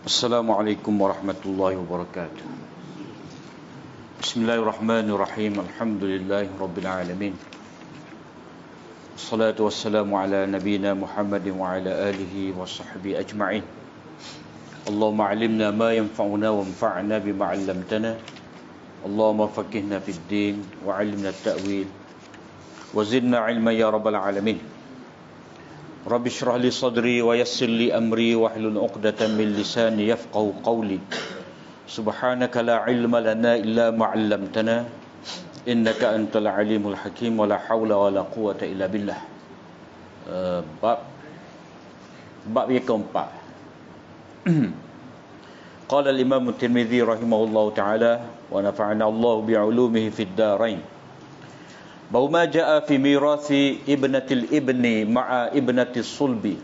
Assalamualaikum warahmatullahi wabarakatuh. Bismillahirrahmanirrahim. Alhamdulillahi rabbil alamin. Assalatu wassalamu ala nabiyyina Muhammadin wa ala alihi wa sahbihi ajma'in. Allahumma 'allimna ma yanfa'una wanfa'na bima 'allamtana. Allahumma faqihna fid din wa 'allimna at-ta'wil wa zidna 'ilman ya rabbal alamin. Rabbi shrah li sadri wa yassir li amri wahlul 'uqdatam min lisani yafqahu qawli. Subhanaka la ilma lana illa ma 'allamtana innaka antal alimul hakim wa la haula wa la quwwata illa billah. Bab yang keempat. Qala al-Imam At-Tirmidzi rahimahullahu taala wa nafa'ana Allah bi 'ulumihi fid darain. Bau ma jaa fi mirathi ibnatil ibni ma'a ibnatis sulbi.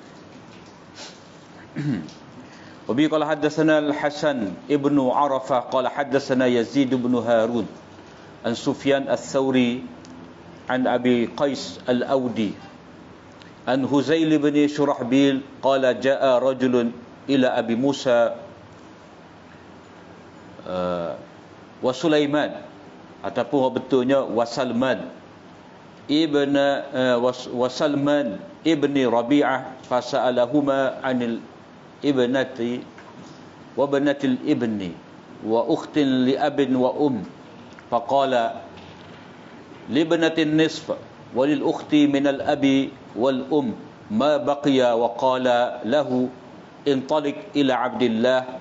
Wa bi qala hadatsana al-Hasan ibnu Arafah qala hadatsana Yazid ibn Harun an Sufyan ats-Tsauri an Abi Qais al-Audi an Huzail ibn Shurahbil qala jaa rajulun ila Abi Musa wa Sulaiman ataupun betulnya wa Salman ibn Salman ibni Rabi'ah fasa'alahuma anil ibnati wa banatil ibni wa ukhtin li abin wa faqala li banatin nisf wa lil ukhti min al abi wal ma baqiya wa qala lahu intaliq ila Abdillah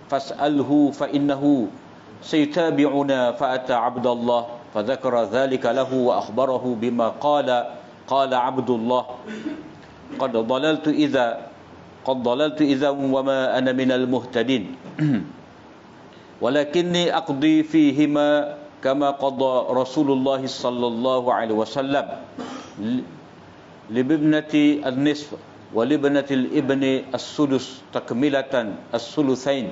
fas'alhu fa innahu saytabi'una fa ata Abdullah فذكر ذلك له وأخبره بما قال عبد الله قد ضللت إذا وما أنا من المهتدين ولكني أقضي فيهما كما قضى رسول الله صلى الله عليه وسلم لابنة النصف ولابنة الابن السدس تكملة الثلثين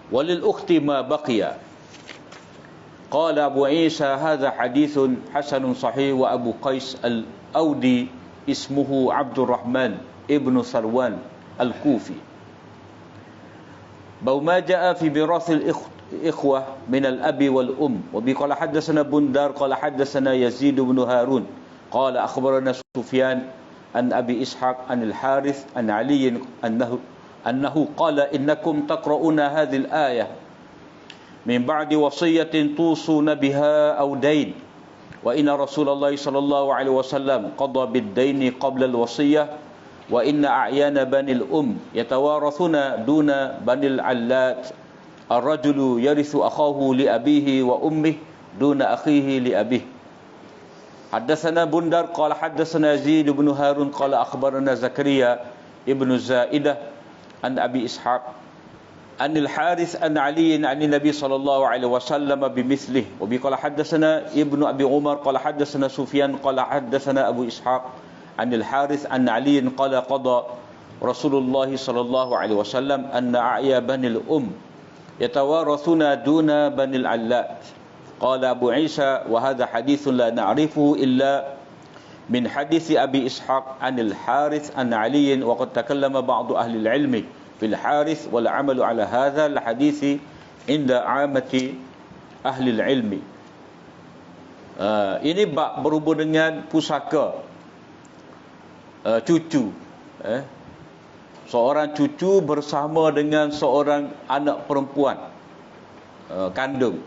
وللأخت ما بقي. قال أبو عيسى هذا حديث حسن صحيح وأبو قيس الأودي اسمه عبد الرحمن ابن ثروان الكوفي. بو ما جاء في ميراث الإخوة من الأب والأم. وبي قال حدثنا بندار قال حدثنا يزيد بن هارون قال أخبرنا سفيان عن أبي إسحاق عن الحارث عن علي أنه قال إنكم تقرؤون هذه الآية من بعد وصية توصون بها أو دين وإن رسول الله صلى الله عليه وسلم قضى بالدين قبل الوصية وإن أعيان بني يتوارثون دون بني العلات الرجل يرث أخاه لأبيه وأمه دون أخيه لأبيه. حدثنا بندر قال حدثنا يزيد بن هارون قال أخبرنا زكريا ابن زائدة عن أبي إسحاق عن الحارث عن علي عن النبي صلى الله عليه وسلم بمثله. وبي قال حدثنا ابن أبي عمر قال حدثنا سفيان قال حدثنا أبو إسحاق عن الحارث عن علي قال قضى رسول الله صلى الله عليه وسلم أن أعيا بني يتوارثون دون بني العلات. قال أبو عيسى وهذا حديث لا نعرفه إلا من حديث أبي إسحاق عن الحارث عن علي وقد تكلم بعض أهل العلم fil harith wal amalu ala hadha al hadisi inda amati ahli al ilmi. Ini bab berhubung dengan pusaka cucu. Seorang cucu bersama dengan seorang anak perempuan kandung.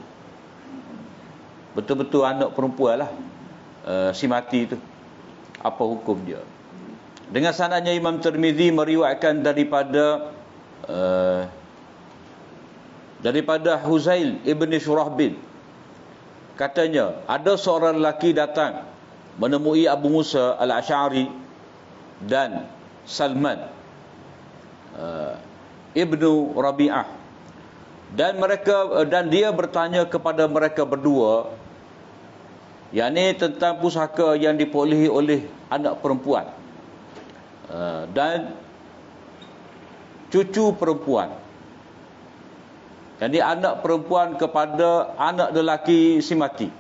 Betul-betul anak perempuan lah, si mati tu. Apa hukum dia? Dengan sanadnya Imam Tirmidzi meriwayatkan daripada Huzail ibn Shurahbil, katanya ada seorang lelaki datang menemui Abu Musa al-Asy'ari dan Salman ibnu Rabi'ah, dan dia bertanya kepada mereka berdua, yakni tentang pusaka yang diperolehi oleh anak perempuan dan cucu perempuan. Jadi anak perempuan kepada anak lelaki si mati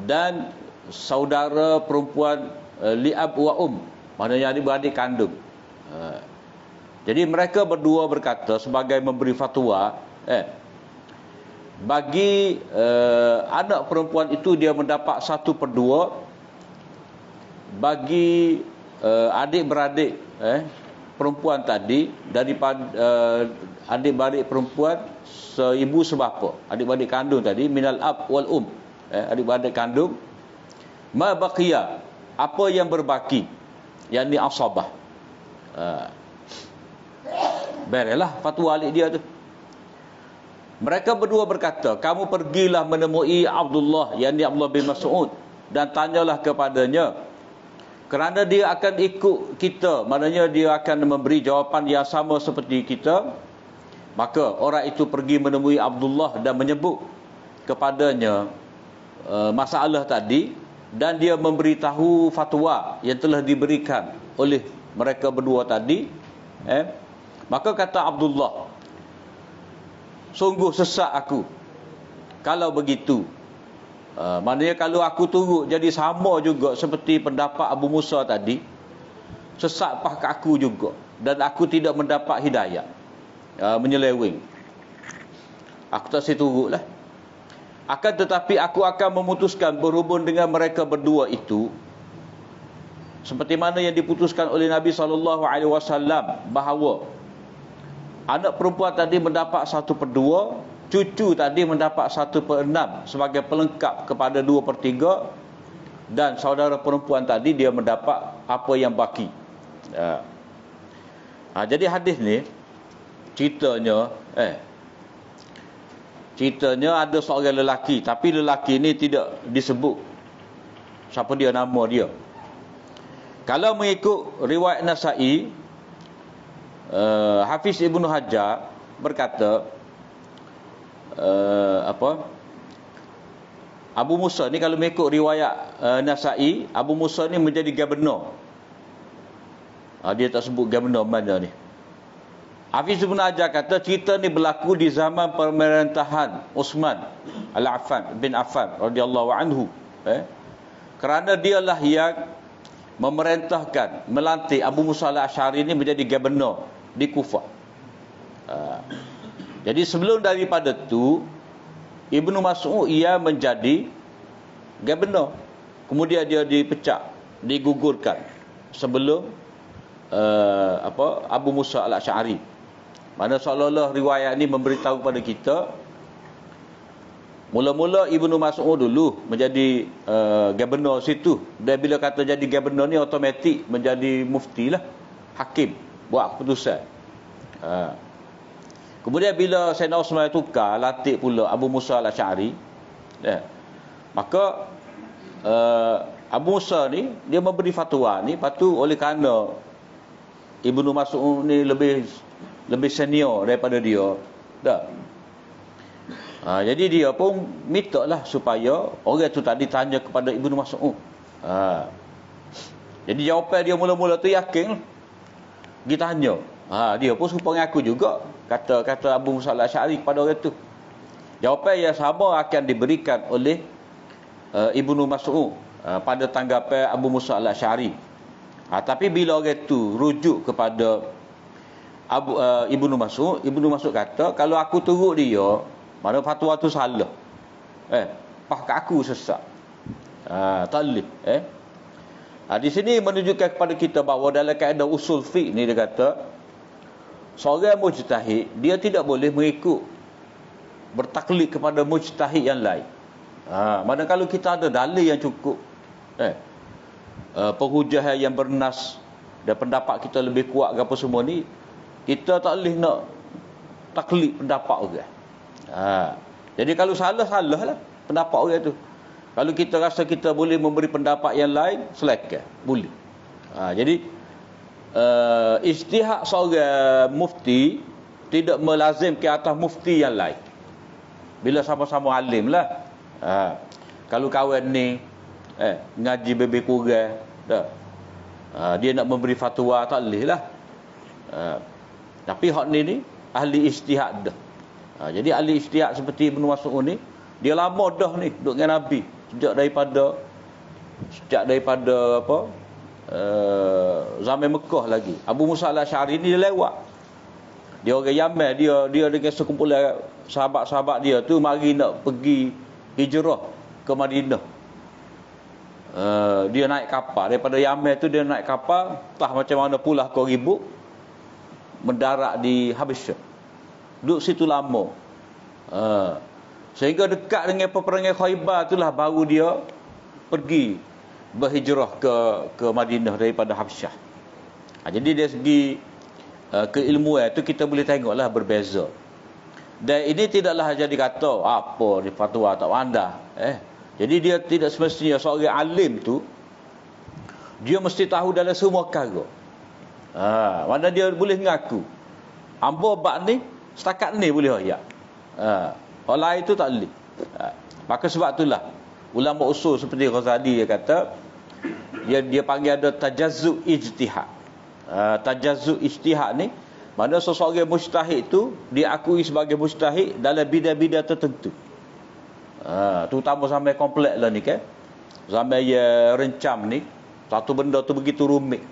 dan saudara perempuan li'ab wa maknanya adik-beradik kandung. Jadi mereka berdua berkata sebagai memberi fatwa, bagi anak perempuan itu dia mendapat 1/2, bagi adik-beradik perempuan tadi daripada adik-beradik perempuan seibu sebapa, adik-beradik kandung tadi, minal ab wal adik-beradik kandung, ma baqiya, apa yang berbaki, yakni asabah. Berelah fatwa alik dia tu. Mereka berdua berkata, kamu pergilah menemui Abdullah, yakni Abdullah bin Mas'ud, dan tanyalah kepadanya, kerana dia akan ikut kita, maknanya dia akan memberi jawapan yang sama seperti kita. Maka orang itu pergi menemui Abdullah dan menyebut kepadanya masalah tadi, dan dia memberitahu fatwa yang telah diberikan oleh mereka berdua tadi. Maka kata Abdullah, sungguh sesak aku kalau begitu. Maknanya kalau aku turut jadi sama juga seperti pendapat Abu Musa tadi, sesak pah ke aku juga, dan aku tidak mendapat hidayah, menyeleweng. Aku tak seturutlah. Akan tetapi aku akan memutuskan berhubung dengan mereka berdua itu, seperti mana yang diputuskan oleh Nabi SAW, bahawa anak perempuan tadi mendapat 1/2, cucu tadi mendapat 1/6 sebagai pelengkap kepada 2/3, dan saudara perempuan tadi dia mendapat apa yang baki. Jadi hadis ni ceritanya ada seorang lelaki, tapi lelaki ni tidak disebut siapa dia, nama dia. Kalau mengikut riwayat Nasa'i, Hafiz Ibnu Hajar berkata, Abu Musa ni, kalau mengikut riwayat Nasa'i, Abu Musa ni menjadi gubernur. Dia tak sebut gubernur mana ni. Hafiz Ibnu Hajar kata cerita ni berlaku di zaman pemerintahan Uthman bin Affan radhiyallahu anhu. Kerana dialah yang memerintahkan, melantik Abu Musa al-Asy'ari ni menjadi gubernur di Kufah. Jadi sebelum daripada tu, Ibnu Mas'ud ia menjadi gubernur. Kemudian dia dipecat, digugurkan sebelum Abu Musa al-Asy'ari. Mana seolah-olah riwayat ni memberitahu kepada kita, mula-mula Ibnu Mas'ud dulu menjadi gubernur situ, dan bila kata jadi gubernur ni automatik menjadi mufti lah, hakim, buat keputusan. Kemudian bila Sayyidina Uthman tukar, lantik pula Abu Musa al-Asy'ari, maka Abu Musa ni dia memberi fatwa ni, patu oleh kerana Ibnu Mas'ud ni lebih senior daripada dia dah. Jadi dia pun minta lah supaya orang tu tadi tanya kepada Ibnu Mas'ud. Jadi jawapan dia mula-mula tu yakin, dia tanya. Dia pun serupa dengan aku juga, kata Abu Musa al-Asy'ari kepada orang tu. Jawapan yang sama akan diberikan oleh Ibnu Mas'ud pada tanggapan Abu Musa al-Asy'ari. Tapi bila orang tu rujuk kepada Ibnu Mas'ud kata, kalau aku turut dia, mana fatwa tu salah, pah kat aku sesak, tak boleh. Di sini menunjukkan kepada kita bahawa dalam kaedah usul fiqh ni, dia kata seorang mujtahid dia tidak boleh mengikut, bertaklid kepada mujtahid yang lain. Mana kalau kita ada dalil yang cukup, penghujah yang bernas, dan pendapat kita lebih kuat ke apa semua ni, kita tak boleh nak taklid pendapat orang. Jadi kalau salah lah pendapat orang tu. Kalau kita rasa kita boleh memberi pendapat yang lain, silakan, boleh. Jadi ijtihad seorang mufti tidak melazim ke atas mufti yang lain. Bila sama-sama alim lah. Kalau kawan ni ngaji lebih kurang dah, dia nak memberi fatwa, tak boleh lah. Tapi hak ni ahli ijtihad dah. Jadi ahli ijtihad seperti Ibnu Mas'ud ni, dia lama dah ni duduk dengan Nabi, sejak daripada zaman Mekah lagi. Abu Musa al-Asy'ari ni dia lewat Dia orang Yaman, dia dengan sekumpulan sahabat-sahabat dia tu mari nak pergi hijrah ke Madinah. Dia naik kapal daripada Yaman tu, dia naik kapal, entah macam mana pula kau ribut, mendarat di Habasyah. Duduk situ lama. Sehingga dekat dengan peperangan Khaybar itulah baru dia pergi berhijrah ke Madinah daripada Habasyah. Jadi dari segi keilmuan tu kita boleh tengoklah berbeza. Dan ini tidaklah jadi kata apa ni fatwa tak pandai. Jadi dia tidak semestinya seorang alim tu dia mesti tahu dalam semua perkara. Mana dia boleh mengaku hamba bab ni setakat ni boleh ayat. Orang lain tu tak boleh. Maka sebab itulah ulama usul seperti Ghazali dia kata dia panggil ada tajazzu ijtihad. Tajazzu ijtihad ni mana seseorang mujtahid tu diakui sebagai mujtahid dalam bidang-bidang tertentu. Terutama sampai kompleks lah ni kan. Sampai rencam ni satu benda tu begitu rumit.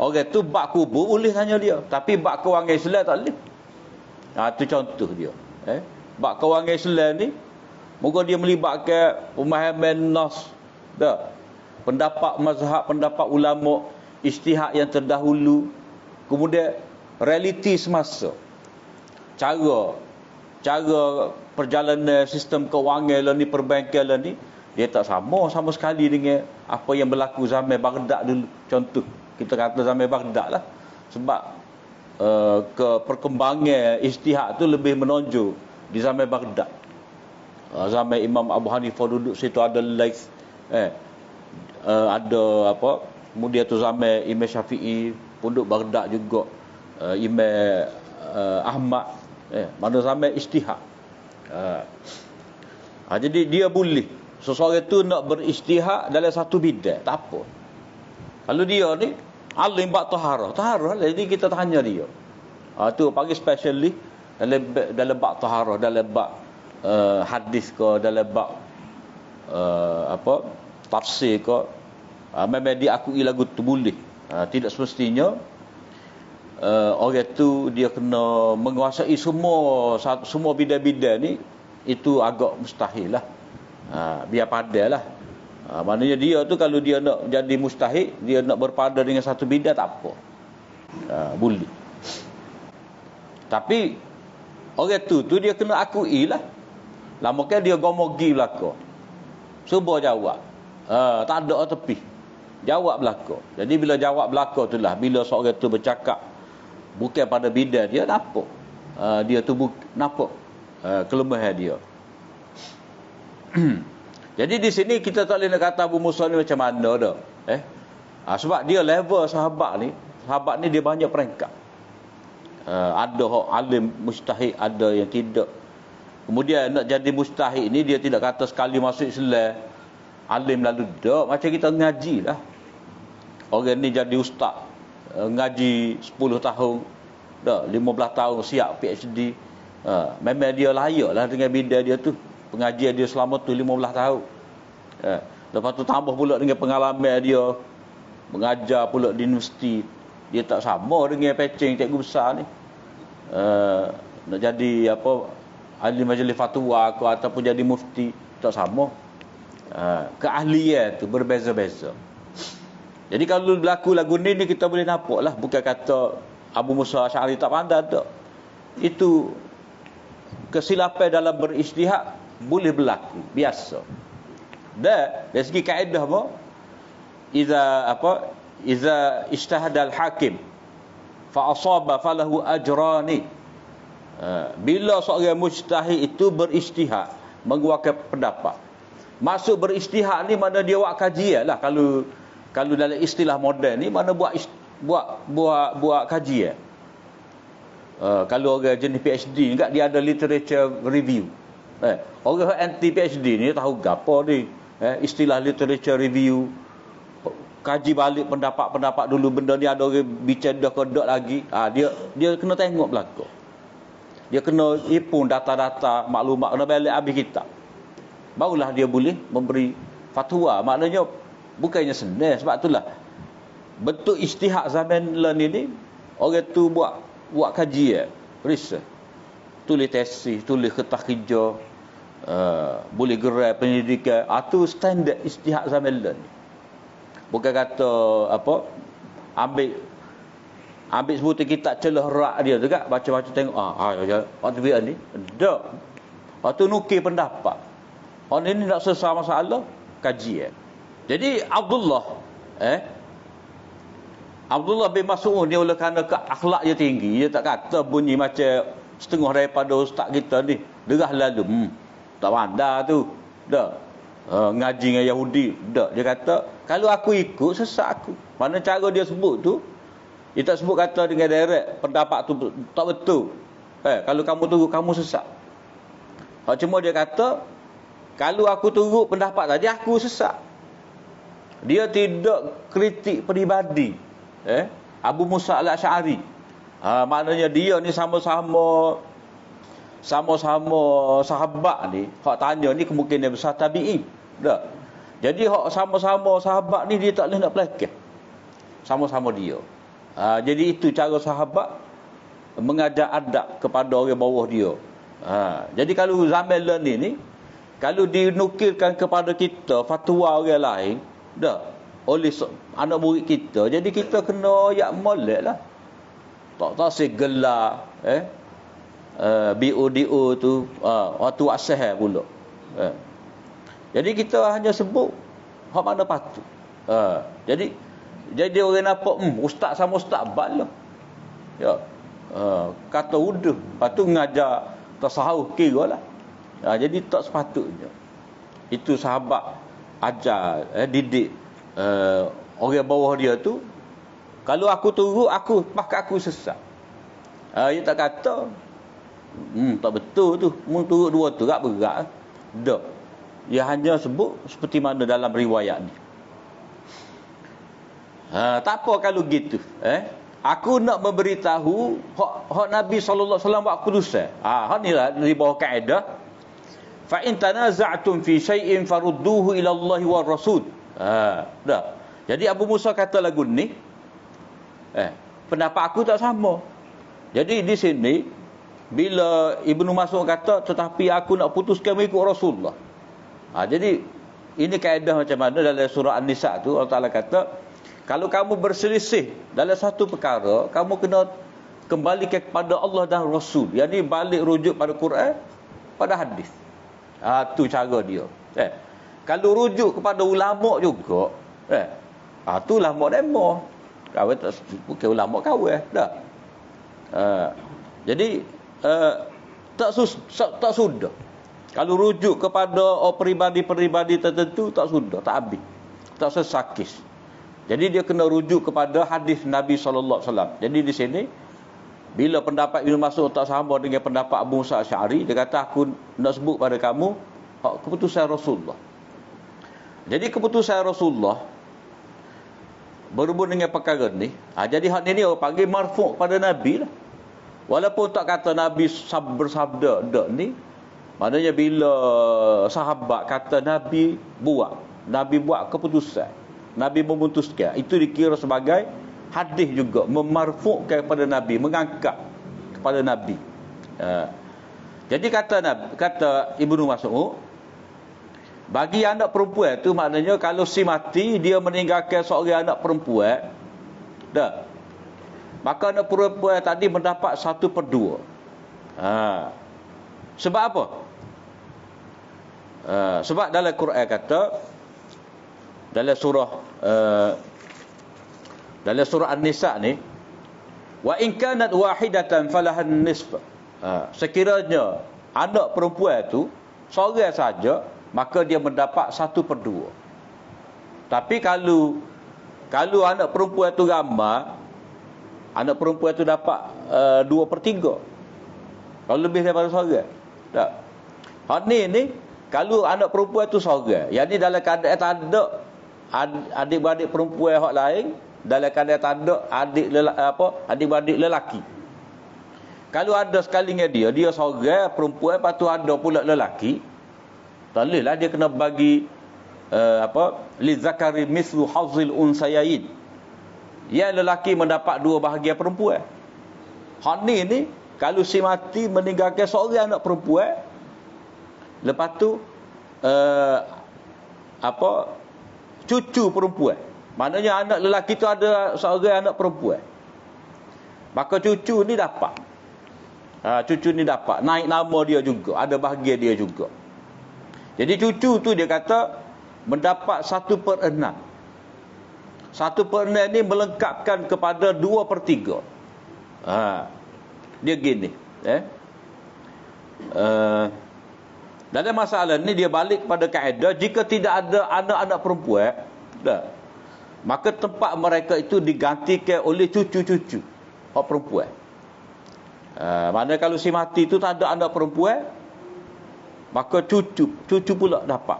Orang tu bab kubur boleh tanya dia, tapi bab kewangan Islam tak boleh. Tu contoh dia. Bab kewangan Islam ni moga dia melibatkan pemahaman nas dah. Pendapat mazhab, pendapat ulama, ijtihad yang terdahulu, kemudian realiti semasa. Cara perjalanan sistem kewangan lah ni, perbankan lah ni, dia tak sama sekali dengan apa yang berlaku zaman Baghdad dulu. Contoh, kita kata zaman Baghdad lah. Sebab perkembangan ijtihad tu lebih menonjol di zaman Baghdad. Zaman Imam Abu Hanifah duduk situ, ada Laits, ada apa, kemudian tu zaman Imam Syafi'i pun duduk Baghdad juga, Imam Ahmad, mana zaman ijtihad. Jadi dia boleh seseorang tu nak berijtihad dalam satu bidang, tak apa. Kalau dia ni alim bab taharah lah, jadi kita tanya dia. Tu panggil specialist dalam bab taharah, dalam bab hadis ke, dalam bab tafsir ke. Memang diakui lagu tu boleh. Tidak semestinya orang tu dia kena menguasai semua bidang-bidang ni. Itu agak mustahil lah. Biar pandai lah. Maknanya dia tu kalau dia nak jadi mustahil, dia nak berpada dengan satu bidang, tak apa. Boleh. Tapi orang tu dia kena akui lah. Lama kan dia gomogi belaka. Cuba jawab. Tak ada tepi. Jawab belaka. Jadi bila jawab belaka tu lah, bila seorang tu bercakap bukan pada bidang dia, nampak dia tu nampak kelemahan dia. Jadi di sini kita tak boleh nak kata Abu Musa ni macam mana dah. Sebab dia level sahabat ni dia banyak peringkat. Ada hak alim mustahid, ada yang tidak. Kemudian nak jadi mustahid ni dia tidak kata sekali masuk Islam alim lalu dak. Macam kita ngaji lah. Orang ni jadi ustaz, ngaji 10 tahun dah, 15 tahun siap PhD. Memang dia layak lah dengan bidang dia tu. Pengajian dia selama tu 15 tahun. Lepas tu tambah pula dengan pengalaman dia mengajar pula di universiti. Dia tak sama dengan pecing cikgu besar ni. Nak jadi ahli majlis fatwa ke ataupun jadi mufti, tak sama. Keahlian tu berbeza-beza. Jadi kalau berlaku lagu ni kita boleh nampak lah. Bukan kata Abu Musa Asy'ari tak pandai, tak. Itu kesilapan dalam berijtihad boleh berlaku, biasa. Dan dari segi kaedah apa? Iza ijtahada al-hakim fa asaba falahu ajrani. Bila seorang mujtahid itu berijtihad, mengeluarkan pendapat. Maksud berijtihad ni mana dia buat kajian lah. Kalau dalam istilah moden ni mana buat kajian. Kalau orang jenis PhD ni dia ada literature review. Orang anti PhD ni tahu gapo ni. Istilah literature review, kaji balik pendapat-pendapat dulu, benda ni ada orang bicara dah ke lagi. Dia kena tengok belaka. Dia kena himpun data-data, maklumat, kena balik habis kitab. Barulah dia boleh memberi fatwa. Maknanya bukannya senang. Sebab itulah bentuk ijtihad zaman ni Orang tu buat kajian, research, tulis tesis, tulis kertas kerja, boleh gerai pendidikan. Itu standard ijtihad zaman ni. Bukan kata apa, ambil sebutir kitab celah rak dia tu kan, baca-baca tengok waktu dia ni dak. Waktu nukil pendapat. Orang ini nak selesai masalah kajian. Jadi Abdullah bin Mas'ud ni oleh kerana akhlak dia tinggi, dia tak kata bunyi macam setengah daripada ustaz kita ni, derah lalu. Tak pandai tu. Dak. Ngaji dengan Yahudi, dak. Dia kata, kalau aku ikut sesat aku. Mana cara dia sebut tu? Dia tak sebut kata dengan direct pendapat tu tak betul. Kalau kamu turut kamu sesat. Cuma dia kata, kalau aku turut pendapat tadi aku sesat. Dia tidak kritik peribadi. Abu Musa al-Asy'ari. Maknanya dia ni sama-sama sahabat ni. Hak tanya ni kemungkinan besar tabi'in. Tak. Jadi hak sama-sama sahabat ni dia tak boleh nak pelakon. Sama-sama dia. Jadi itu cara sahabat mengajar adab kepada orang bawah dia. Jadi kalau zaman ni kalau dinukilkan kepada kita fatwa orang lain, dah oleh anak murid kita, jadi kita kena ayak molek lah. Tak segelar BODO tu waktu asah pula. Jadi kita hanya sebut hak mana patut. Jadi orang nampak ustaz sama ustaz balah. Ya. Kata udah, lepas tu ngajar tasawuf kiralah. Jadi tak sepatutnya. Itu sahabat ajar didik orang bawah dia tu, kalau aku turut aku sesat. Dia tak kata tak betul tu, mu turut dua tu tak berat. Tak. Dia hanya sebut seperti mana dalam riwayat ni. Tak apa kalau gitu. Aku nak memberitahu hak Nabi sallallahu alaihi wasallam buat keputusan. Hak ni lah di bawah kaedah. Fa in tanaza'tum fi syai'in farudduhu ila Allah wa Rasul. Dah. Jadi Abu Musa kata lagu ni, pendapat aku tak sama. Jadi di sini bila Ibnu Mas'ud kata tetapi aku nak putuskan mengikut Rasulullah. Jadi ini kaedah macam mana dalam surah An-Nisa tu Allah Taala kata, kalau kamu berselisih dalam satu perkara, kamu kena kembali kepada Allah dan Rasul. Yang ni balik rujuk pada Quran, pada hadis. Tu cara dia. Kalau rujuk kepada ulama juga, tu ulama demo. Kau tak bukan ulama kau dah. Jadi tak sudah. Kalau rujuk kepada peribadi-peribadi tertentu tak sudah, tak habis. Tak sesakis. Jadi dia kena rujuk kepada hadis Nabi sallallahu alaihi wasallam. Jadi di sini bila pendapat Ibnu Mas'ud tak sama dengan pendapat Abu Musa Asy'ari, dia kata aku nak sebut pada kamu keputusan Rasulullah. Jadi keputusan Rasulullah berhubung dengan perkara ni. Jadi hak ni orang panggil marfu' pada Nabi lah. Walaupun tak kata Nabi bersabda dak ni. Maknanya bila sahabat kata Nabi buat keputusan, Nabi memutuskan, itu dikira sebagai hadis juga, memarfu'kan kepada Nabi, mengangkat kepada Nabi. Jadi kata Ibnu Mas'ud, bagi anak perempuan tu maknanya kalau si mati dia meninggalkan seorang anak perempuan, maka anak perempuan tadi mendapat 1/2. Sebab apa? Sebab dalam Quran kata dalam surah An-Nisa ni, wa in kanat wahidatan falahan nisf. Sekiranya anak perempuan tu seorang saja, maka dia mendapat 1/2. Tapi kalau anak perempuan tu ramai, anak perempuan tu dapat 2/3. Kalau lebih daripada seorang. Tak. Hak ni kalau anak perempuan tu seorang, yang ni dalam keadaan tak ada adik-beradik perempuan hak lain, dalam keadaan tak ada adik-beradik lelaki. Kalau ada sekali dengan dia seorang perempuan, lepas tu ada pula lelaki, tak boleh lah dia kena bagi li zakari mislu hazil unsayain. Yang lelaki mendapat 2 bahagian perempuan. Hak ni kalau si mati meninggalkan seorang anak perempuan, lepas tu cucu perempuan. Maknanya anak lelaki tu ada seorang anak perempuan. Maka cucu ni dapat. Cucu ni dapat naik nama dia juga, ada bahagian dia juga. Jadi cucu tu dia kata mendapat 1/6. 1/6 ni melengkapkan kepada 2/3. Dia gini, dalam masalah ni dia balik kepada kaedah, jika tidak ada anak-anak perempuan, maka tempat mereka itu digantikan oleh cucu-cucu orang perempuan. Maknanya kalau si mati itu tak ada anak perempuan, maka cucu pula dapat.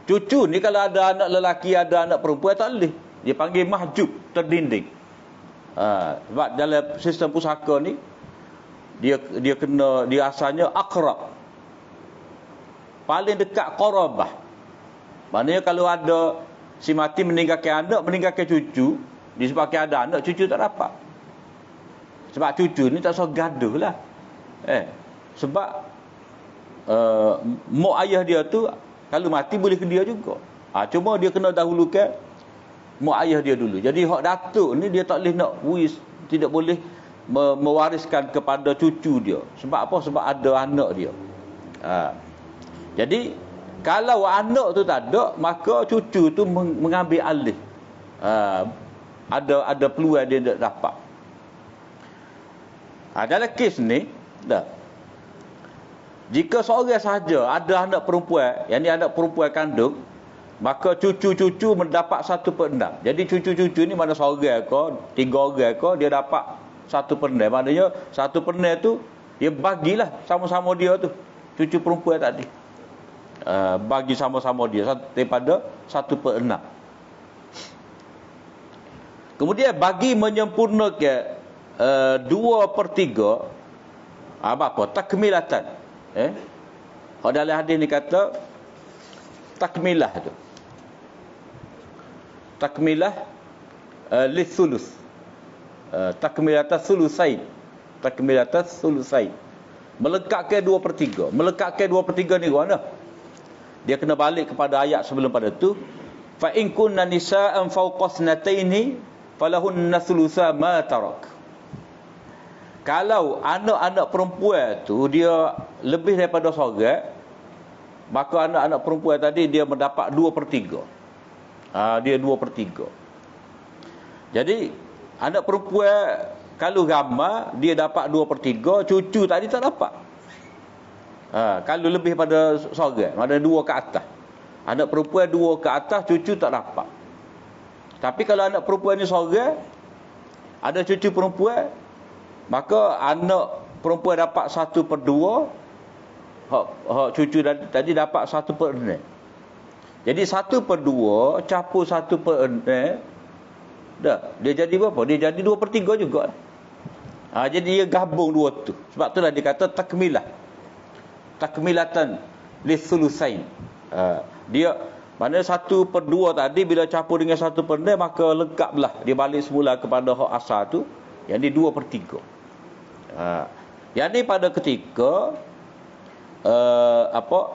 Cucu ni kalau ada anak lelaki, ada anak perempuan, tak boleh. Dia panggil mahjub, terdinding. Sebab dalam sistem pusaka ni, dia asalnya akrab, paling dekat qarabah. Maknanya kalau ada si mati meninggalkan anak, meninggalkan cucu, disebabkan ada anak, cucu tak dapat. Sebab cucu ni tak usah gaduh lah. Sebab mak ayah dia tu kalau mati boleh ke dia juga. Cuma dia kena dahulukan mak ayah dia dulu. Jadi hak datuk ni dia tak boleh nak tidak boleh mewariskan kepada cucu dia. Sebab apa? Sebab ada anak dia. Jadi kalau anak tu tak ada, maka cucu tu mengambil alih. Ada peluang dia tak dapat. Dalam kes ni, jika seorang sahaja ada anak perempuan, yang ni anak perempuan kandung, maka cucu-cucu mendapat 1/6. Jadi cucu-cucu ni mana seorang ke, 3 orang ke, dia dapat 1/6. Maknanya 1/6 tu dia bagilah sama-sama dia tu, cucu perempuan tadi. Bagi sama-sama dia daripada 1/6. Kemudian bagi menyempurnakan 2/3, apa? Takmilatan. Kalau dalam hadis ni kata takmilah tu. Takmilah lithuluth. Takmilatas sulusain. Takmilatas sulusain. Melengkapkan 2/3. Melengkapkan 2/3 ni mana? Dia kena balik kepada ayat sebelum pada tu. Fa in kunna nisaan fawqa thnataini falahunna thulutha ma tarak. Kalau anak-anak perempuan tu dia lebih daripada seorang, maka anak-anak perempuan tadi dia mendapat 2/3. Dia 2/3. Jadi anak perempuan kalau ramai dia dapat 2/3, cucu tadi tak dapat. Kalau lebih pada seorang, ada 2 ke atas. Anak perempuan 2 ke atas, cucu tak dapat. Tapi kalau anak perempuan ni seorang, ada cucu perempuan, maka anak perempuan dapat 1/2, hak cucu tadi dapat 1/6. Jadi 1/2 campur 1/6, dia jadi berapa? Dia jadi 2/3 juga. Jadi dia gabung dua tu. Sebab itulah dia kata takmilah. Takmilatan lithulusain. Dia maknanya 1/2 tadi bila campur dengan 1/6, maka lengkaplah. Dia balik semula kepada hak asal tu, yang ni 2/3. Yang ni pada ketika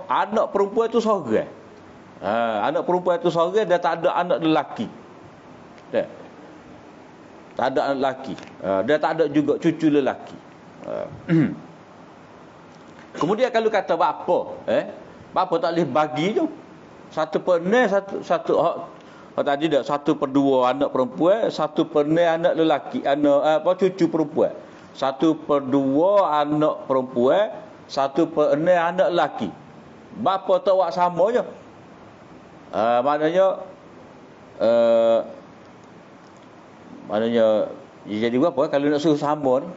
anak perempuan tu seorang. Anak perempuan tu seorang, dia tak ada anak lelaki. Tak ada anak lelaki. Dia tak ada juga cucu lelaki. Kemudian kalau kata bapa, bapa tak boleh bagi je. 1/6 satu tadi dah 1/2 anak perempuan, 1/6 anak lelaki, anak cucu perempuan. 1/2 anak perempuan, 1/6 anak lelaki. Bapa tak buat sama je. Maknanya jadi berapa kalau nak suruh sama ni?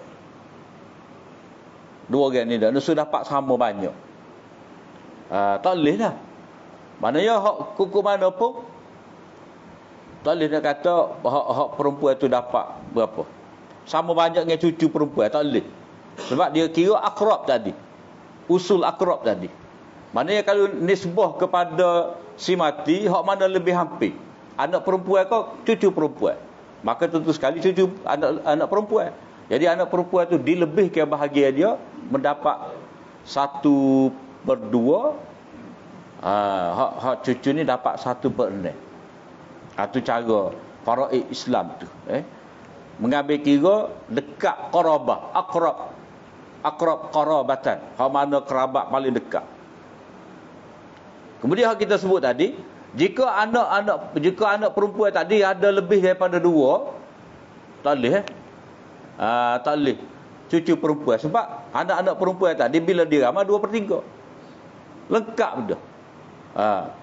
Dua orang ni dah nak suruh dapat sama banyak. Tak boleh lah. Maknanya hak kuku mana pun tak boleh nak kata hak perempuan tu dapat berapa. Sama banyak dengan cucu perempuan, tak boleh. Sebab dia kira akrab tadi. Usul akrab tadi. Maknanya kalau nisbah kepada si mati, hak mana lebih hampir? Anak perempuan ke cucu perempuan? Maka tentu sekali cucu anak perempuan. Jadi anak perempuan tu dilebihkan bahagia dia, mendapat 1/2. Hak cucu ni dapat 1/6. Itu cara faraid Islam tu. Mengambil kira dekat qarabah, akrab qarabatan. Hak mana kerabat paling dekat. Kemudian hak kita sebut tadi, jika anak perempuan tadi ada lebih daripada 2, tak boleh tak boleh cucu perempuan. Sebab anak-anak perempuan tadi bila diramal 2/3. Lengkap dah.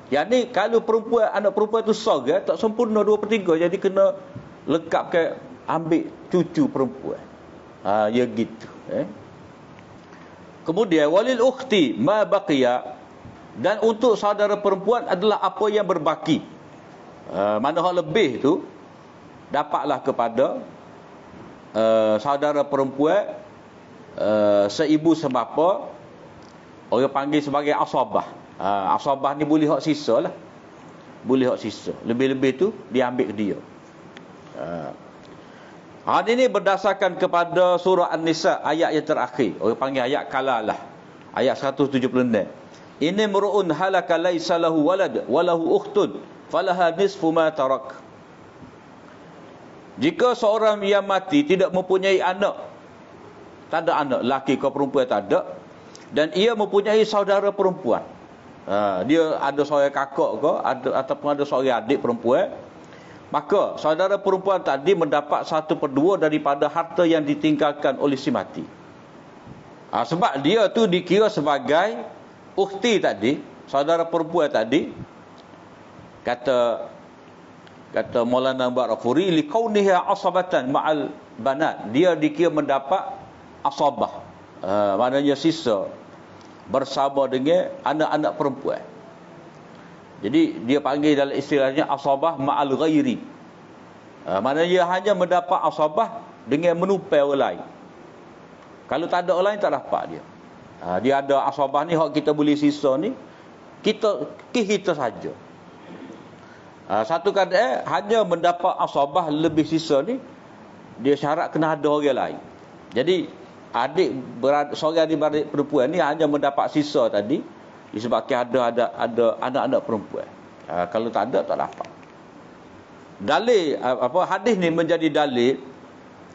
Yang ni kalau anak perempuan tu sorga, tak sempurna 2/3, jadi kena lengkapkan ambil cucu perempuan. Ya gitu. Kemudian walil ukhti ma baqiya, dan untuk saudara perempuan adalah apa yang berbaki. Mana hak lebih tu dapatlah kepada saudara perempuan seibu sebapa, orang panggil sebagai asabah. Asabah ni boleh hak sisa lah. Boleh hak sisa. Lebih-lebih tu diambil ke dia. Ini berdasarkan kepada surah An-Nisa ayat yang terakhir. Orang panggil ayat kalalah. Ayat 176. Ini mur'un halaka laisa lahu walad walahu ukhtun falaha nisfu ma tarak. Jika seorang yang mati tidak mempunyai anak, tak ada anak, laki ke perempuan tak ada, dan ia mempunyai saudara perempuan. Dia ada seorang kakak ke, ataupun ada seorang adik perempuan, maka saudara perempuan tadi mendapat 1/2 daripada harta yang ditinggalkan oleh si mati. Sebab dia tu dikira sebagai ukhti tadi, saudara perempuan tadi. Kata Maulana Barakfuri, liqauniha asabatan ma'al banat. Dia dikira mendapat asabah. Maknanya sisa bersama dengan anak-anak perempuan. Jadi dia panggil dalam istilahnya asabah ma'al ghairi. Maknanya hanya mendapat asabah dengan menumpai orang lain. Kalau tak ada orang lain tak dapat dia. Dia ada asabah ni, hak kita boleh sisa ni, kita saja. Satu keadaan hanya mendapat asabah lebih sisa ni, dia syarat kena ada orang lain. Jadi seorang adik-beradik perempuan ni hanya mendapat sisa tadi disebabkan ada anak-anak perempuan. Kalau tak ada, tak dapat. Dalil hadis ni menjadi dalil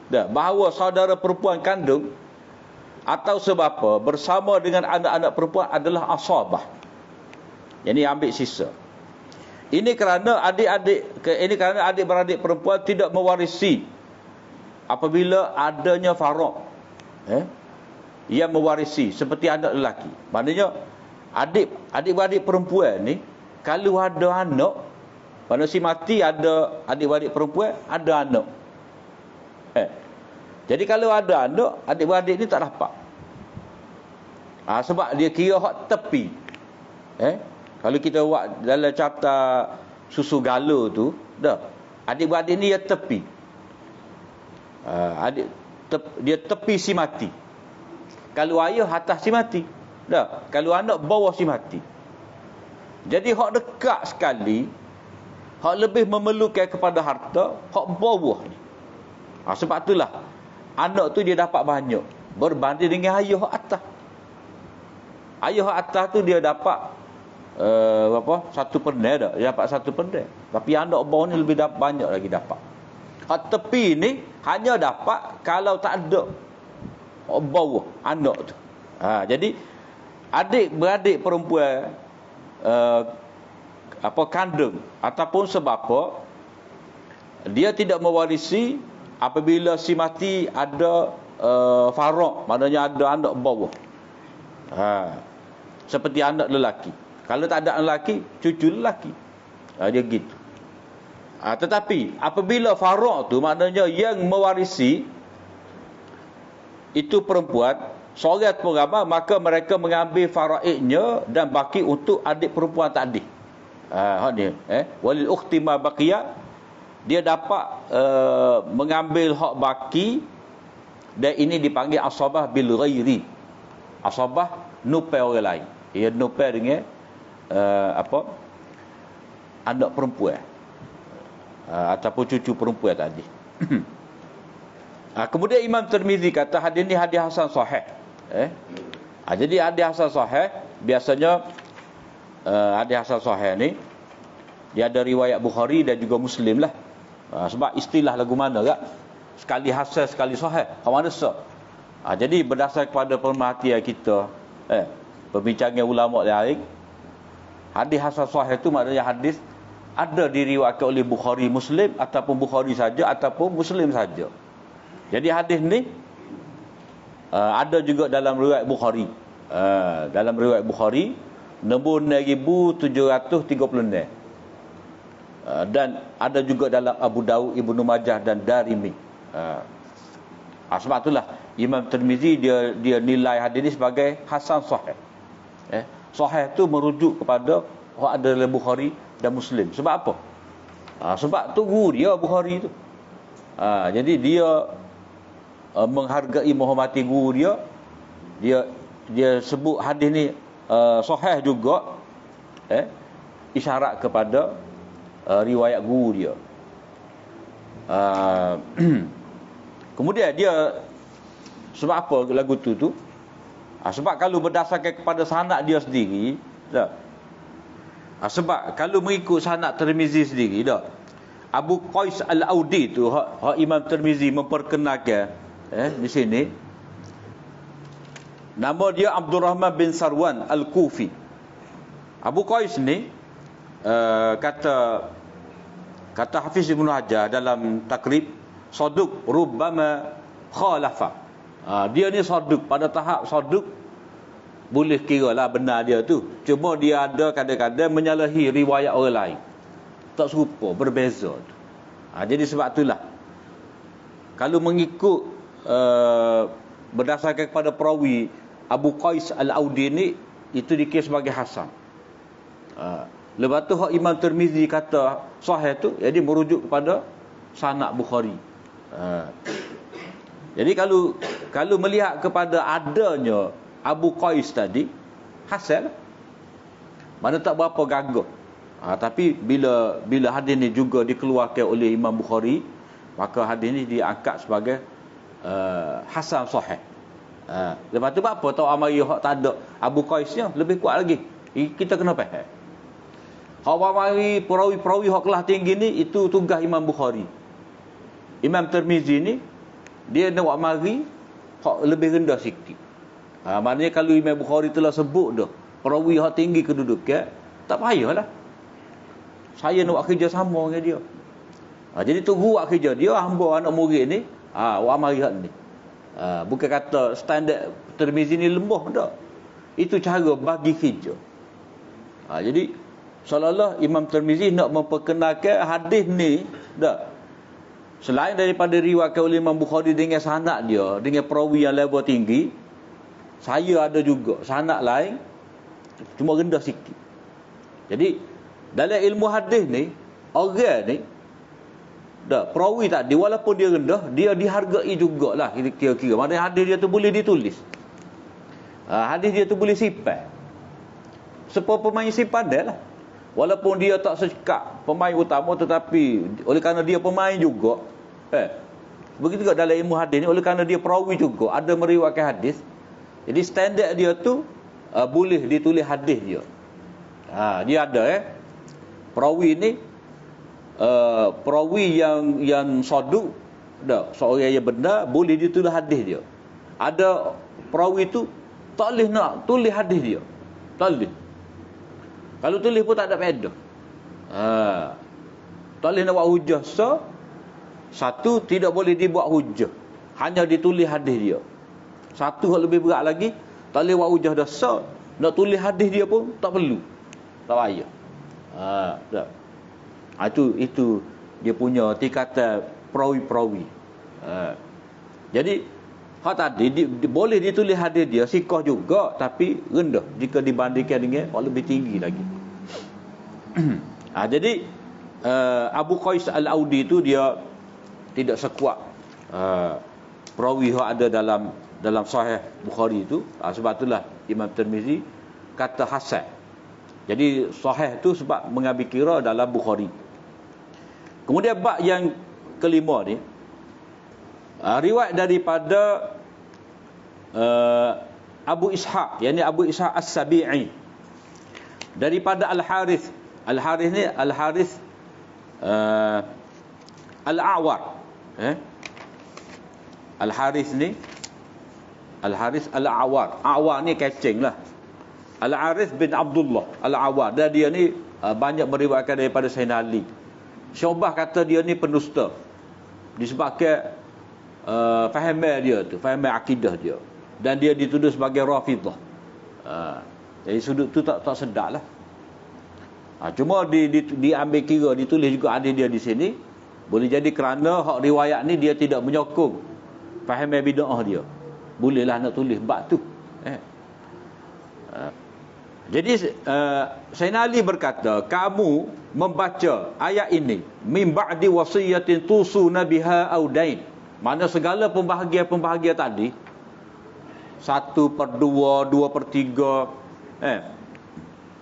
bahawa saudara perempuan kandung atau sebapa bersama dengan anak-anak perempuan adalah asabah. Jadi ambil sisa. Ini kerana adik-beradik perempuan tidak mewarisi apabila adanya faraq. Yang mewarisi seperti anak lelaki. Maknanya adik-beradik perempuan ni kalau ada anak, pada si mati ada adik-beradik perempuan, ada anak. Jadi kalau ada anak, adik-beradik ni tak dapat. Sebab dia kira hak tepi. Kalau kita buat dalam carta susu gala tu, adik-beradik ni dia tepi. Dia tepi si mati. Kalau ayah atas si mati. Kalau anak bawah si mati. Jadi hak dekat sekali, hak lebih memerlukan kepada harta, hak bawah ni. Sebab itulah anak tu dia dapat banyak berbanding dengan ayah hak atas. Ayah hak atas tu dia dapat 1/6 dah. Dia dapat 1/6. Tapi anak bawah ni lebih banyak lagi dapat. Hak tepi ni hanya dapat kalau tak ada bawah anak tu. Jadi adik-beradik perempuan kandung ataupun sebapa, dia tidak mewarisi apabila si mati ada faraq, maknanya ada anak bawah. Seperti anak lelaki. Kalau tak ada anak lelaki, cucu lelaki. Dia gitu. Tetapi apabila faraq tu, maknanya yang mewarisi itu perempuan, seorang penggambar, maka mereka mengambil faraidnya dan baki untuk adik perempuan tadi. Walil ukhti ma baqiya, dia dapat mengambil hak baki, dan ini dipanggil asabah bil ghairi. Asabah nupai orang lain. Ia nupai dengan anak perempuan ataupun cucu perempuan tadi. Kemudian Imam Tirmizi kata hadis ni hadis hasan sahih. Jadi hadis hasan sahih biasanya hadis hasan sahih ni dia ada riwayat Bukhari dan juga Muslim lah. Sebab istilah lagu mana tak? Sekali hasan sekali sahih. Kau mana sah? Jadi berdasar kepada pemerhatian kita, perbincangan ulama lain, hadis hasan sahih itu maknanya hadis ada diriwayatkan oleh Bukhari Muslim ataupun Bukhari saja ataupun Muslim saja. Jadi hadis ni ada juga dalam riwayat Bukhari. Dalam riwayat Bukhari nombor 6736. Dan ada juga dalam Abu Daud, Ibnu Majah dan Darimi. Sebab itulah Imam Tirmizi dia nilai hadis ini sebagai hasan sahih. Sahih itu merujuk kepada ada dalam Bukhari dan Muslim. Sebab apa? Sebab tu guru dia Bukhari tu. Jadi dia menghargai, menghormati guru dia sebut hadis ni sahih juga, isyarat kepada riwayat guru dia. Kemudian dia sebab apa lagu tu? Sebab kalau berdasarkan kepada sanad dia sendiri, tak? Sebab kalau mengikut sanad Tirmizi sendiri, tak? Abu Qais Al-Audi tu hak Imam Tirmizi memperkenalkan di sini, nama dia Abdul Rahman bin Sarwan Al-Kufi. Abu Qais ni kata Hafiz Ibn Hajar dalam Takrib, saduq rubbama khalafa. Dia ni saduq, pada tahap saduq boleh kira lah benar dia tu. Cuma dia ada kadang-kadang menyalahi riwayat orang lain. Tak serupa, berbeza. Jadi sebab itulah kalau mengikut berdasarkan kepada perawi Abu Qais Al-Audi ni, itu dikira sebagai hasan. Lepas tu hak Imam Tirmizi kata sahih tu, jadi merujuk kepada sanad Bukhari. Jadi kalau melihat kepada adanya Abu Qais tadi, hasan, mana tak berapa gagah. Tapi bila hadis ni juga dikeluarkan oleh Imam Bukhari, maka hadis ni diangkat sebagai hasan sahih. Lepas tu apa tahu amari hak tak ada Abu Qaisnya lebih kuat lagi. Kita kena faham. Hak amari perawi-perawi hak kelas tinggi ni, itu tugas Imam Bukhari. Imam Tirmizi ni dia nak amari hak lebih rendah sikit. Maknanya kalau Imam Bukhari telah sebut dah perawi hak tinggi kedudukan, tak payahlah saya nak buat kerja sama dengan dia. Jadi tunggu buat kerja dia, hamba anak murid ni, awak amari hak ni. Bukan kata standard Tirmizi ni lemah, tak. Itu cara bagi kerja. Jadi seolah-olah Imam Tirmizi nak memperkenalkan hadis ni, tak. Selain daripada riwayat oleh Imam Bukhari dengan sanad dia, dengan perawi yang level tinggi, saya ada juga sanad lain cuma rendah sikit. Jadi dalam ilmu hadis ni, orang ni, perawi tadi walaupun dia rendah, dia dihargai jugalah kira-kira. Maknanya hadis dia tu boleh ditulis. Hadis dia tu boleh simpan. Sepuluh pemain simpan dia lah. Walaupun dia tak secekap pemain utama, tetapi oleh kerana dia pemain juga, begitu juga dalam ilmu hadis ni, oleh kerana dia perawi juga, ada meriwayatkan hadis, jadi standard dia tu boleh ditulis hadis dia. Dia ada perawi ni, perawi yang saduq, seorang yang benar, boleh ditulis hadis dia. Ada perawi tu tak boleh nak tulis hadis dia, tak boleh. Kalau tulis pun tak ada faedah. Tak boleh nak buat hujah. Satu, tidak boleh dibuat hujah, hanya ditulis hadis dia. Satu yang lebih berat lagi, tak boleh buat hujah dah. Nak tulis hadis dia pun tak perlu, tak payah. Itu dia punya tingkatan perawi-perawi. Jadi hak tadi boleh ditulis hadis dia sikoh juga, tapi rendah jika dibandingkan dengan yang lebih tinggi lagi. Jadi Abu Qais Al-Audi itu dia tidak sekuat perawi yang ada dalam Sahih Bukhari itu. Sebab itulah Imam Tirmizi kata hasan. Jadi sahih itu sebab mengambil kira dalam Bukhari. Kemudian bab yang kelima ni, Riwayat daripada Abu Ishaq, yakni Abu Ishaq As-Sabi'i, daripada Al-Harith. Al-Harith ni Al-Harith Al-A'war. Al-Harith ni Al-Harith Al-A'war. A'war ni kecing lah. Al-Harith bin Abdullah Al-A'war. Dan dia ni banyak meriwayatkan daripada Sayyidina Ali. Syu'bah kata dia ni pendusta disebabkan faham dia tu, faham akidah dia, dan dia dituduh sebagai Rafidah. Jadi sudut tu tak sedap lah. Cuma diambil kira, ditulis juga ada dia di sini. Boleh jadi kerana hak riwayat ni dia tidak menyokong faham bid'ah dia. Bolehlah nak tulis bab tu. Jadi Sayyidina Ali berkata, kamu membaca ayat ini min ba'di wasiyatin tusuna biha au dain. Mana segala pembahagian tadi 1/2, 2/3,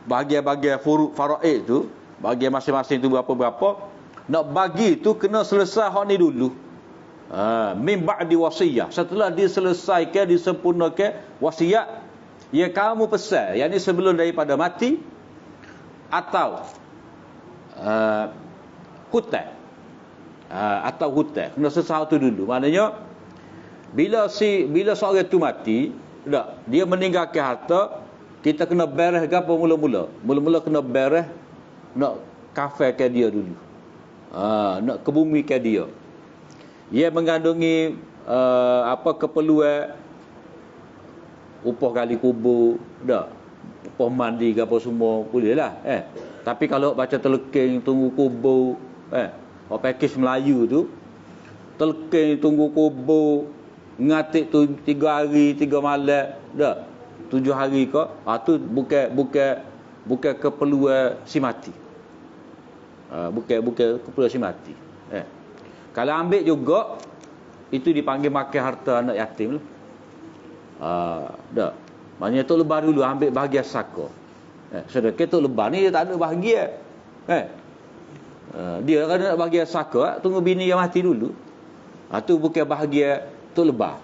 bahagian-bahagian faraid tu, bahagian masing-masing tu berapa-berapa, nak bagi tu kena selesai hak ni dulu. Min ba'di wasiyah, setelah diselesaikan, disempurnakan wasiat yang kamu pesan, yang ni sebelum daripada mati, atau hutang, atau hutang, kena selesai tu dulu. Maknanya bila seorang tu mati, dia meninggalkan harta, kita kena beres apa mula-mula kena beres, nak kafarkan dia dulu, nak kebumikan dia. Ia mengandungi keperluan upah gali kubur, upah mandi ke apa semua, boleh lah. Tapi kalau baca teleking tunggu kubur, package Melayu tu, teleking tunggu kubur, ngatik tu 3 hari 3 malam, 7 hari ke, tu bukan keperluan si mati. Bukan keperluan si mati. Kalau ambil juga, itu dipanggil makan harta anak yatim lah. Maknanya Tok Lebah dulu ambil bahagian saka. Sedangkan Tok Lebah ni dia tak ada bahagian. Dia kalau nak bahagian saka, tunggu bini yang mati dulu. Tu bukan bahagian Tok Lebah.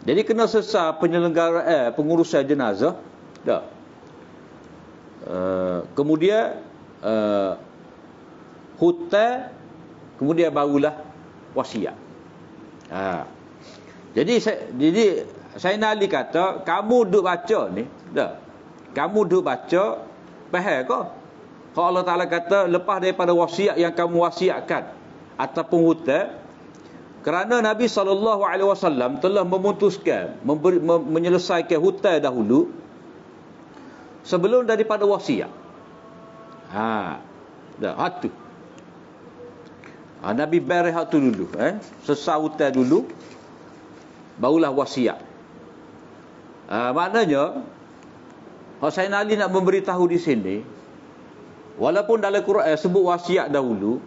Jadi kena selesai penyelenggaraan pengurusan jenazah. Kemudian hutang, kemudian barulah wasiat. Jadi Sayyidina Ali kata, kamu duk baca ni, kamu duk baca, faham ke? Kalau Allah Ta'ala kata, lepas daripada wasiat yang kamu wasiatkan ataupun hutang, kerana Nabi SAW telah memutuskan menyelesaikan hutang dahulu sebelum daripada wasiat. Hatu. Nabi beres hatu dulu, selesai hutang dulu, barulah wasiat. Maknanya Sayyidina Ali nak memberitahu di sini, walaupun dalam Quran sebut wasiat dahulu,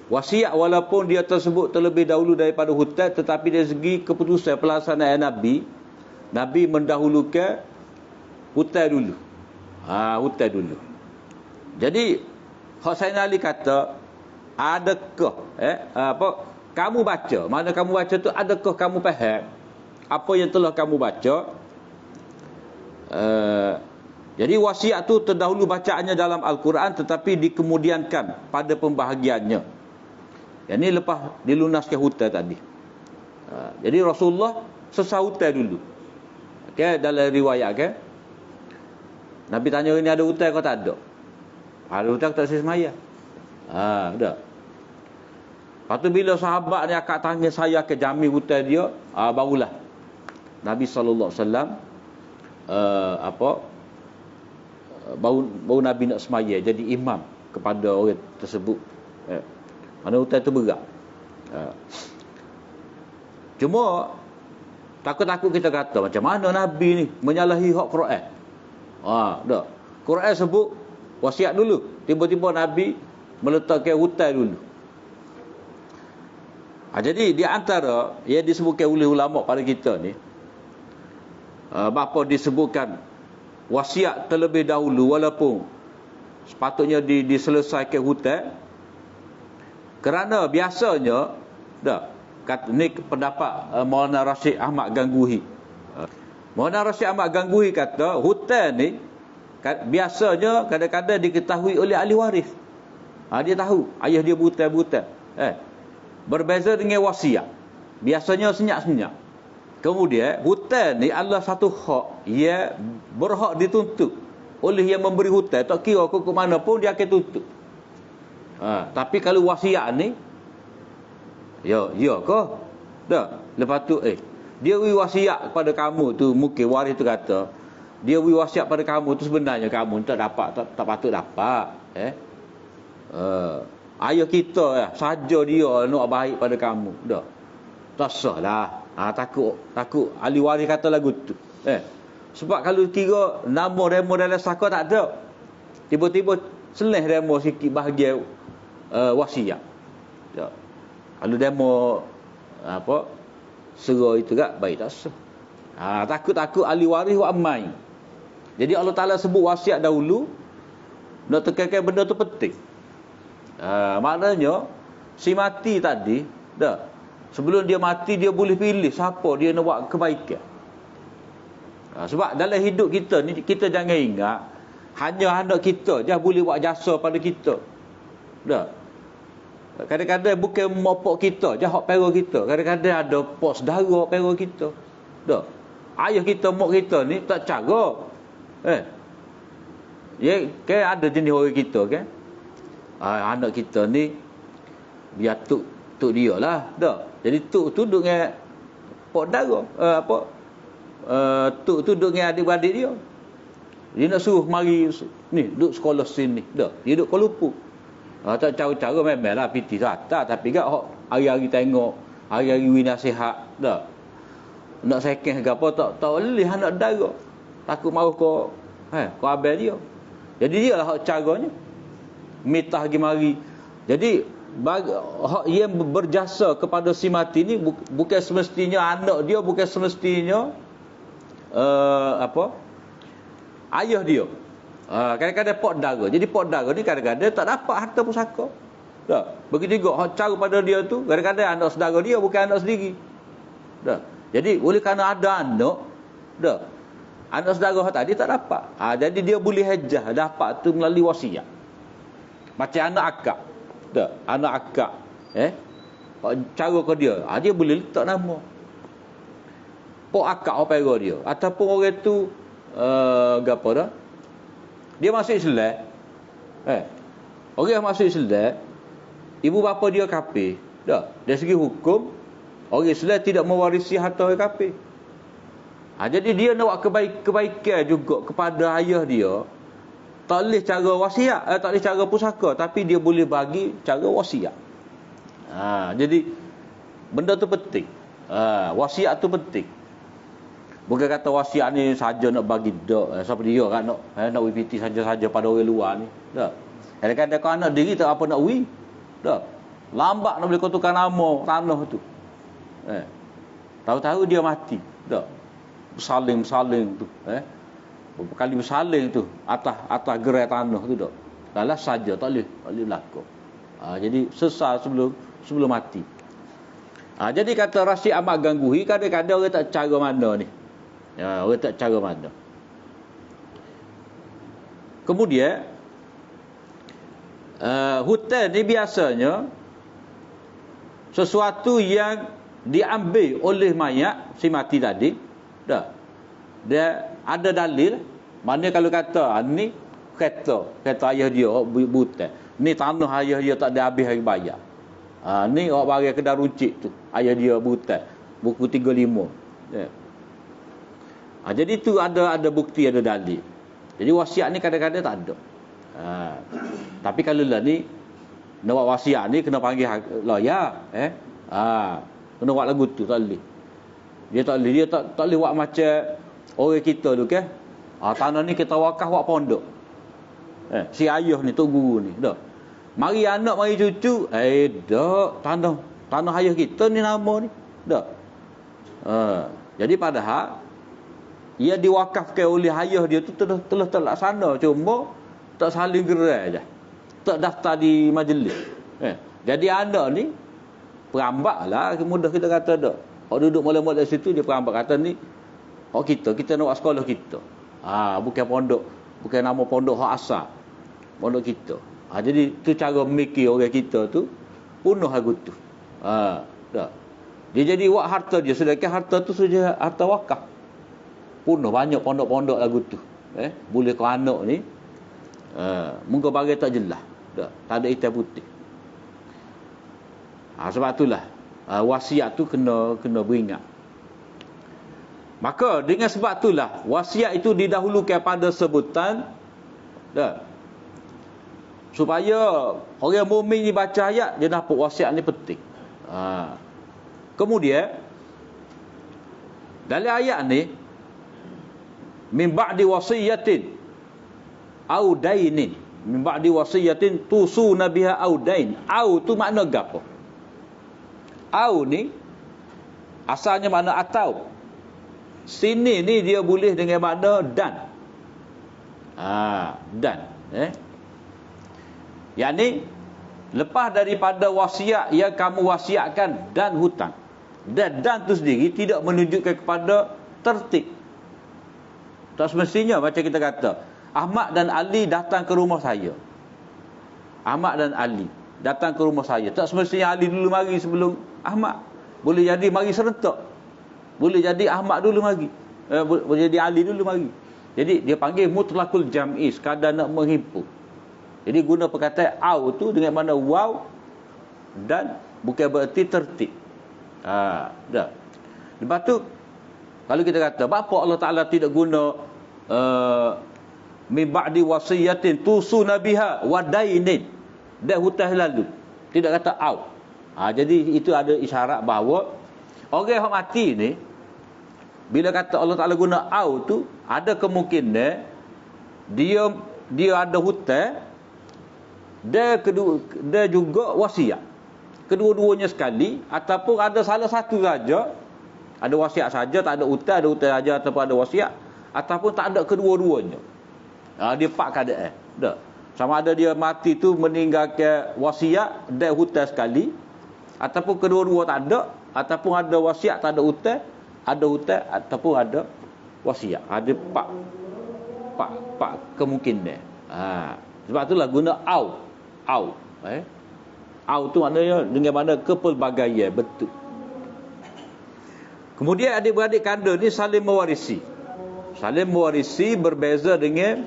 wasiat walaupun dia tersebut terlebih dahulu daripada hutang, tetapi dari segi keputusan pelaksanaan Nabi mendahulukan hutang dulu. Hutang dulu. Jadi Sayyidina Ali kata, adakah kamu baca, mana kamu baca tu, adakah kamu faham apa yang telah kamu baca? Jadi wasiat tu terdahulu bacaannya dalam Al-Quran, tetapi dikemudiankan pada pembahagiannya. Yang ni lepas dilunaskan hutang tadi. Jadi Rasulullah selesai hutang dulu. Dalam riwayat Nabi tanya, ini ada hutang kau tak ada? Ada hutang tak saya semaya. Dah. Lepas tu bila sahabat ni akak tanya saya ke jamin hutang dia, barulah Nabi SAW baru Nabi nak semaya jadi imam kepada orang tersebut. Mana hutang tu berat. Cuma takut-takut kita kata, macam mana Nabi ni menyalahi hak Quran. Dah. Quran sebut wasiat dulu, tiba-tiba Nabi meletakkan hutang dulu. Jadi di antara yang disebutkan oleh ulama pada kita ni, bapa disebutkan wasiat terlebih dahulu walaupun sepatutnya diselesaikan hutang, kerana biasanya Dah. Ni pendapat Maulana Rashid Ahmad Ganguhi. Maulana Rashid Ahmad Ganguhi kata, hutan ni biasanya kadang-kadang diketahui oleh ahli waris. Dia tahu ayah dia buta. Berbeza dengan wasiat. Biasanya senyap-senyap. Kemudian hutan ni adalah satu hak yang berhak dituntut oleh yang memberi hutan. Tak kira ke mana pun dia akan tuntut. Tapi kalau wasiat ni, ya ke? Dah. Lepas tu dia beri wasiat kepada kamu tu, mungkin waris tu kata, dia beri wasiat pada kamu tu sebenarnya kamu tak patut dapat. Ayah kita saja dia nak baik pada kamu. Dah. Tak sahlah. Takut ahli waris kata lagu tu. Sebab kalau kira nama remo dalam saka tak ada, tiba-tiba seleh remo sikit bahagian wasiat. Ya. Kalau demo serah itu tak baik, tak sah. Takut ahli waris buat main. Jadi Allah Ta'ala sebut wasiat dahulu, nak tekankan benda tu penting. Maknanya si mati tadi dah, sebelum dia mati dia boleh pilih siapa dia nak buat kebaikan. Sebab dalam hidup kita ni, kita jangan ingat hanya anak kita je boleh buat jasa pada kita. Dah. Kadang-kadang bukan mopok kita je hak pera kita. Kadang-kadang ada pok saudara pera kita. Dah. Ayah kita, mak kita ni tak cara. Kan ada jenis orang kita kan. Anak kita ni biar tuk dia lah. Dah. Jadi tuk tu duduk dengan pok saudara. Tuk tu duduk dengan adik-beradik dia. Dia nak suruh mari ni duduk sekolah sini. Dah. Dia duduk Kuala Lumpur. Tak cara-cara memanglah piti rata, tapi gak hari-hari tengok, hari-hari wi nasihat dah. Nak sekeh ke apa tak boleh anak dara. Takut mahu kau abang dia. Jadi dia lah hak caranya. Mitah pergi mari. Jadi hak yang berjasa kepada si mati ni bukan semestinya anak dia, bukan semestinya ayah dia. Kadang-kadang pok dara. Jadi pok dara ni kadang-kadang tak dapat harta pusaka. Dah. Begitu juga hak cara pada dia tu, kadang-kadang anak saudara dia bukan anak sendiri. Dah. Jadi oleh kerana ada anak, dah. Anak saudara hak tadi tak dapat. Jadi dia boleh hajah dapat tu melalui wasiat. Macam anak akak. Dah. Anak akak. Cara ke dia, dia boleh letak nama. Pok akak opera dia. Ataupun orang tu gapo dah? Dia masuk Islam. Orang yang masuk Islam, ibu bapa dia kafir. Dah. Dari segi hukum, orang Islam tidak mewarisi harta orang kafir. Jadi dia nak buat kebaikan juga kepada ayah dia. Tak boleh cara wasiat, tak boleh cara pusaka, tapi dia boleh bagi cara wasiat. Jadi benda tu penting. Wasiat tu penting. Bukan kata wasiat ni saja nak bagi dak, siapa dia kan nak WPT saja-saja pada orang luar ni. Dak. Kadang-kadang kau anak diri tak apa nak wi. Dak. Lambat nak boleh kau tukar nama tanah tu. Tahu-tahu dia mati. Dak. Bersaling tu, berapa kali bersaling tu atas gerai tanah tu dak. Dalah saja tak boleh berlaku. Jadi sesal sebelum mati. Jadi kata Rashid Ahmad Ganguhi, kadang-kadang orang tak cara mana ni. Orang tak cara mana. Kemudian hutan ni biasanya sesuatu yang diambil oleh mayat si mati tadi. Dah. Dia ada dalil. Mana kalau kata ni kata ayah dia buta. Ni tanah ayah dia tak ada habis hari bayar. Ni orang bagi kedai runcit tu. Ayah dia buta. Buku 35. Jadi tu ada bukti, ada dalil. Jadi wasiat ni kadang-kadang tak ada. Tapi kalau lah ni nak buat wasiat ni kena panggil lawyer. Kena buat lagu tu tak boleh. Dia tak boleh buat macam orang kita tu kan. Tanah ni kita wakaf buat pondok. Si ayah ni, tok guru ni, dah. Mari anak, mari cucu, dak, tanah ayah kita ni nama ni, dak. Jadi padahal ia diwakafkan oleh ayah dia tu telah terlaksana, cuma tak saling gerai aja. Tak daftar di majlis. Jadi anak ni Perambak lah, mudah kita kata dak. Orang duduk molek-molek situ, dia perambak kata ni, kita nak buat sekolah kita. Bukan pondok, bukan nama pondok hak asal. Pondok kita. Jadi tu cara mikir orang kita tu penuh lagu tu. Dah. Dia jadi buat harta dia, sedangkan harta tu saja harta wakaf. Penuh banyak pondok-pondok lagu tu. Boleh kau anak ni. Muka bagi tak jelas. Tak ada hitam putih. Sebab itulah wasiat tu kena beringat. Maka dengan sebab itulah wasiat itu didahulukan pada sebutan supaya orang mukmin ni baca ayat dia nampak wasiat ni penting. Kemudian dalam ayat ni min ba'di wasiyatin au dainin, min ba'di wasiyatin tusuna biha au dain. Au tu makna gapo? Au ni asalnya makna atau. Sini ni dia boleh dengan makna dan. Dan. Yang ni lepas daripada wasiat yang kamu wasiatkan dan hutang. Dan tu sendiri tidak menunjukkan kepada tertib. Tak semestinya macam kita kata, Ahmad dan Ali datang ke rumah saya. Ahmad dan Ali datang ke rumah saya. Tak semestinya Ali dulu mari sebelum Ahmad. Boleh jadi mari serentak. Boleh jadi Ahmad dulu mari. Boleh jadi Ali dulu mari. Jadi dia panggil mutlaqul jam'i, sekadar nak menghimpun. Jadi guna perkataan au tu dengan makna waw dan bukan bererti tertib. Dah. Lepas tu kalau kita kata, apa Allah Taala tidak guna min ba'di wasiyatin tusuna biha wa dainin, dah hutang lalu. Tidak kata au. Jadi itu ada isyarat bahawa orang yang mati ni, bila kata Allah Taala guna au tu, ada kemungkinan dia ada hutang, dia juga wasiat. Kedua-duanya sekali, ataupun ada salah satu saja, ada wasiat saja, tak ada hutang saja, ataupun ada wasiat, ataupun tak ada kedua-duanya. Dia pak keadaan. Dah. Sama ada dia mati tu meninggalkan wasiat dan hutang sekali, ataupun kedua-dua tak ada, ataupun ada wasiat tak ada hutang, ada hutang ataupun ada wasiat. Ada pak kemungkinan. Sebab itulah guna au. Au tu maknanya dengan mana kepelbagaian, betul. Kemudian adik-beradik kanda ni saling mewarisi. Saling mewarisi berbeza dengan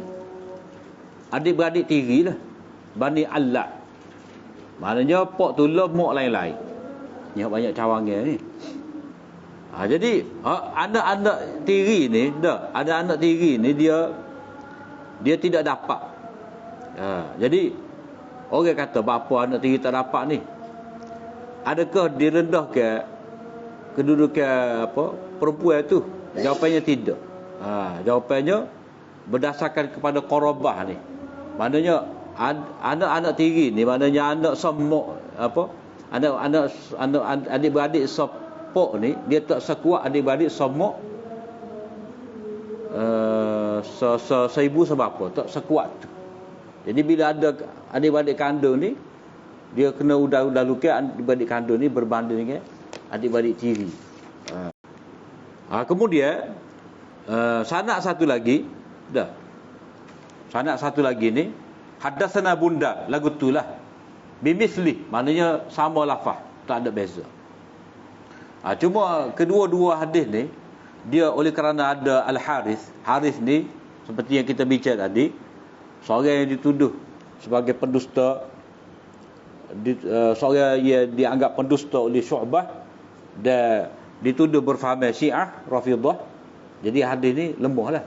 adik-beradik tiri lah. Bani Allah. Maknanya pok tulah mok lain-lain. Ni banyak cawangan ni. Jadi anak-anak tiri ni, ada anak tiri ni dia tidak dapat. Jadi orang kata bapa anak tiri tak dapat ni, adakah direndahkan kedudukan perempuan tu? Jawapannya tidak. Jawapannya berdasarkan kepada qarabah ni. Maknanya anak-anak tiri ni, maknanya anak semok anak adik-beradik sepok ni, dia tak sekuat adik-beradik semok seibu sebapa, tak sekuat tu. Jadi bila ada adik-beradik kandung ni, dia kena udah-udahlukan adik-beradik kandung ni berbanding dengan adik-beradik tiri. Kemudian sanad satu lagi, sanad satu lagi ni, hadatsana Bundar, lagu itulah bimisli, maknanya sama lafaz, tak ada beza. Cuma kedua-dua hadis ni, dia oleh kerana ada Al-Harith ni seperti yang kita bincang tadi, seorang yang dituduh sebagai pendusta, seorang yang dianggap pendusta oleh Syu'bah dan dituduh berfaham Syiah Rafidhah. Jadi hadis ni lemah lah.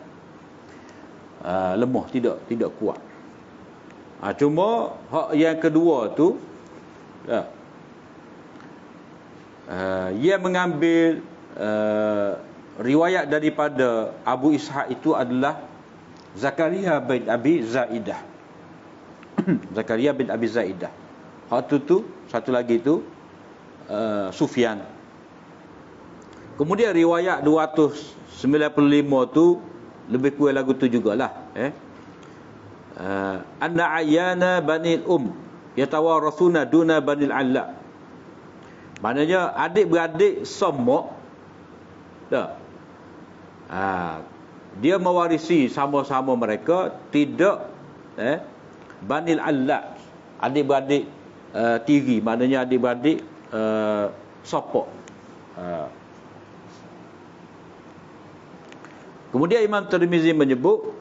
Lemah, tidak kuat. Cuma hak yang kedua tu ia mengambil riwayat daripada Abu Ishaq itu adalah Zakaria bin Abi Zaidah. Zakaria bin Abi Zaidah. Hak tu satu lagi tu Sufyan. Kemudian riwayat 295 tu lebih kurang lagu tu jugalah. Anna ayana banil yatawarasuna duna banil alla. Maknanya adik-beradik semua dah. Dia mewarisi sama-sama mereka, tidak banil allat, adik-beradik tiri, maknanya adik-beradik sopok. Kemudian Imam Tirmizi menyebut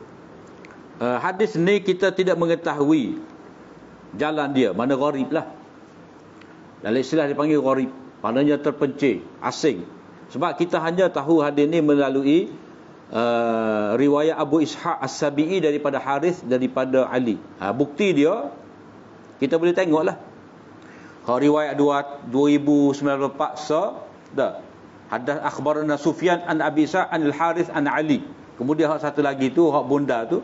hadis ni kita tidak mengetahui jalan dia, mana gharib lah. Dalam istilah dipanggil gharib, maknanya terpencil, asing. Sebab kita hanya tahu hadis ni melalui riwayat Abu Ishaq As-Sabi'i daripada Harith, daripada Ali. Bukti dia kita boleh tengoklah. Kalau riwayat 2094 dah. Hadas akhbarana Sufyan an Abi Ishaq an Al-Harith an Ali. Kemudian hak satu lagi tu, hak bunda tu,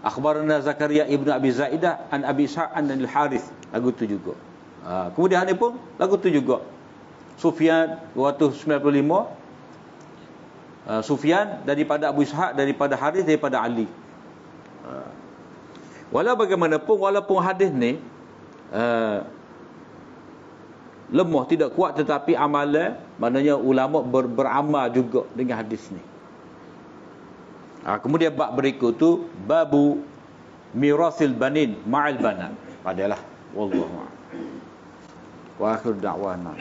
akhbarana Zakaria ibnu Abi Zaidah an Abi Ishaq an Al-Harith. Lagu tu juga. Kemudian ni pun lagu tu juga. Sufyan 295, Sufyan daripada Abu Ishaq, daripada Harith, daripada Ali. Walau bagaimanapun, walaupun hadis ni lemah, tidak kuat, tetapi amalan, maknanya ulama beramal juga dengan hadis ni. Kemudian bab berikut tu babu mirasil banin ma'al banat. Padalah wallahu a'lam. Wa akhir da'wana.